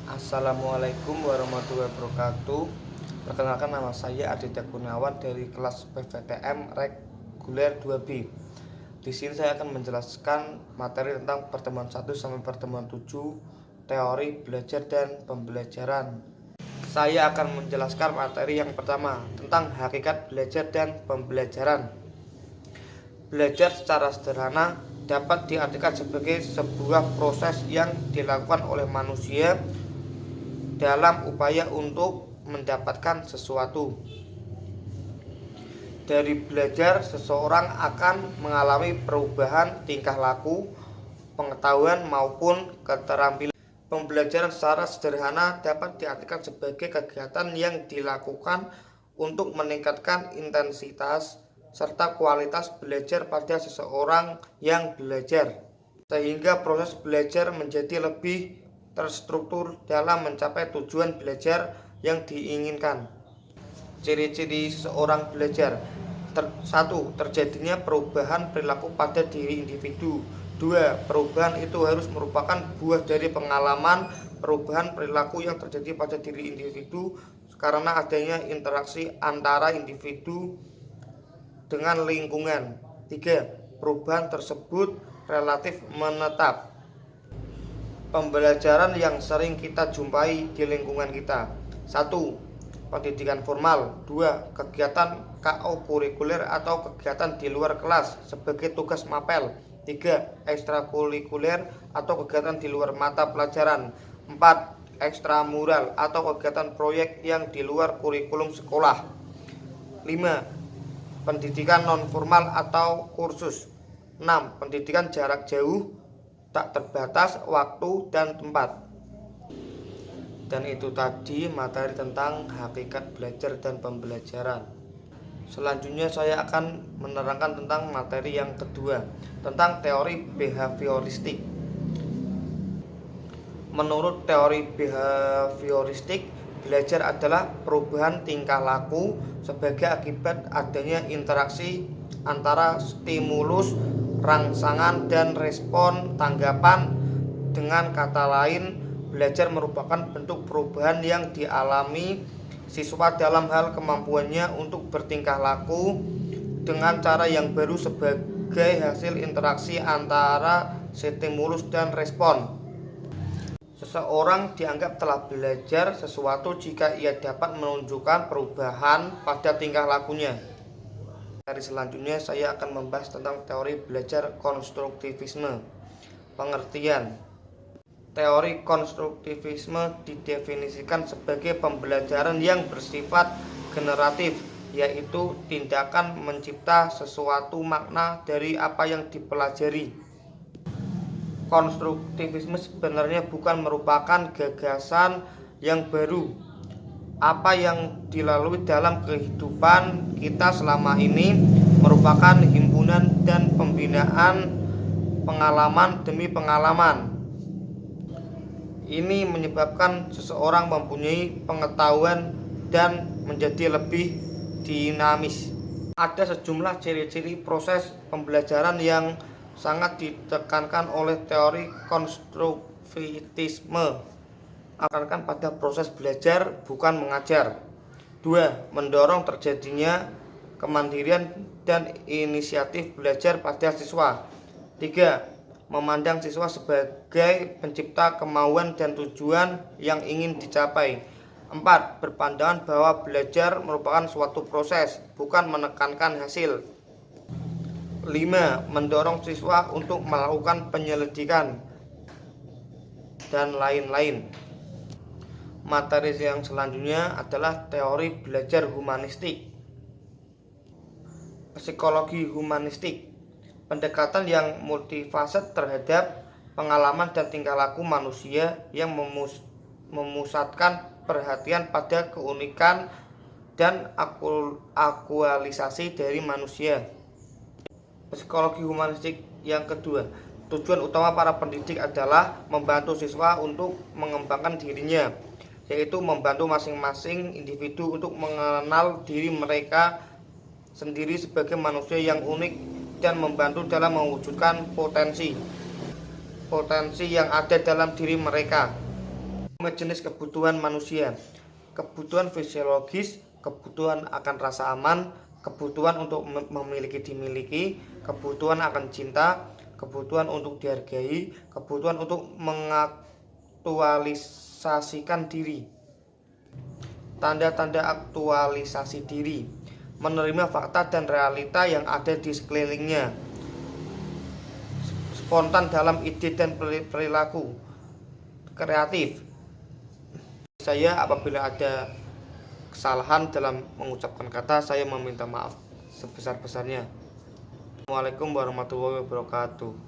Assalamualaikum warahmatullahi wabarakatuh. Perkenalkan, nama saya Aditya Kurniawan dari kelas PVTM reguler 2B. Di sini saya akan menjelaskan materi tentang pertemuan 1 sampai pertemuan 7, teori belajar dan pembelajaran. Saya akan menjelaskan materi yang pertama tentang hakikat belajar dan pembelajaran. Belajar secara sederhana dapat diartikan sebagai sebuah proses yang dilakukan oleh manusia dalam upaya untuk mendapatkan sesuatu. Dari belajar, seseorang akan mengalami perubahan tingkah laku, pengetahuan maupun keterampilan. Pembelajaran secara sederhana dapat diartikan sebagai kegiatan yang dilakukan untuk meningkatkan intensitas serta kualitas belajar pada seseorang yang belajar, sehingga proses belajar menjadi lebih terstruktur dalam mencapai tujuan belajar yang diinginkan. Ciri-ciri seseorang belajar: 1. Terjadinya perubahan perilaku pada diri individu. 2. Perubahan itu harus merupakan buah dari pengalaman perubahan perilaku yang terjadi pada diri individu karena adanya interaksi antara individu dengan lingkungan. 3. Perubahan tersebut relatif menetap. Pembelajaran yang sering kita jumpai di lingkungan kita: 1. Pendidikan formal. 2. Kegiatan KO kurikuler atau kegiatan di luar kelas sebagai tugas mapel. 3. Ekstrakurikuler atau kegiatan di luar mata pelajaran. 4. Ekstramural atau kegiatan proyek yang di luar kurikulum sekolah. 5. Pendidikan non-formal atau kursus. 6. Pendidikan jarak jauh, tak terbatas waktu dan tempat. Dan itu tadi materi tentang hakikat belajar dan pembelajaran. Selanjutnya saya akan menerangkan tentang materi yang kedua, tentang teori behavioristik. Menurut teori behavioristik, belajar adalah perubahan tingkah laku sebagai akibat adanya interaksi antara stimulus, rangsangan, dan respon tanggapan. Dengan kata lain, belajar merupakan bentuk perubahan yang dialami siswa dalam hal kemampuannya untuk bertingkah laku dengan cara yang baru sebagai hasil interaksi antara stimulus dan respon. Seseorang dianggap telah belajar sesuatu jika ia dapat menunjukkan perubahan pada tingkah lakunya. Dari selanjutnya saya akan membahas tentang teori belajar konstruktivisme. Pengertian: teori konstruktivisme didefinisikan sebagai pembelajaran yang bersifat generatif, yaitu tindakan mencipta sesuatu makna dari apa yang dipelajari. Konstruktivisme sebenarnya bukan merupakan gagasan yang baru. Apa yang dilalui dalam kehidupan kita selama ini merupakan himpunan dan pembinaan pengalaman demi pengalaman. Ini menyebabkan seseorang mempunyai pengetahuan dan menjadi lebih dinamis. Ada sejumlah ciri-ciri proses pembelajaran yang sangat ditekankan oleh teori konstruktivisme. Akan pada proses belajar, bukan mengajar. 2. Mendorong terjadinya kemandirian dan inisiatif belajar pada siswa. 3. Memandang siswa sebagai pencipta kemauan dan tujuan yang ingin dicapai. 4. Berpandangan bahwa belajar merupakan suatu proses, bukan menekankan hasil. 5. Mendorong siswa untuk melakukan penyelidikan dan lain-lain. Materi yang selanjutnya adalah teori belajar humanistik. Psikologi humanistik, pendekatan yang multifaset terhadap pengalaman dan tingkah laku manusia yang memusatkan perhatian pada keunikan dan aktualisasi dari manusia. Psikologi humanistik yang kedua, tujuan utama para pendidik adalah membantu siswa untuk mengembangkan dirinya, yaitu membantu masing-masing individu untuk mengenal diri mereka sendiri sebagai manusia yang unik dan membantu dalam mewujudkan potensi yang ada dalam diri mereka. Jenis kebutuhan manusia: kebutuhan fisiologis, kebutuhan akan rasa aman, kebutuhan untuk memiliki dimiliki, kebutuhan akan cinta, kebutuhan untuk dihargai, kebutuhan untuk mengaktualisasikan diri. Tanda-tanda aktualisasi diri: menerima fakta dan realita yang ada di sekelilingnya, spontan dalam ide dan perilaku, kreatif. Saya apabila ada kesalahan dalam mengucapkan kata, saya meminta maaf sebesar-besarnya. Assalamualaikum warahmatullahi wabarakatuh.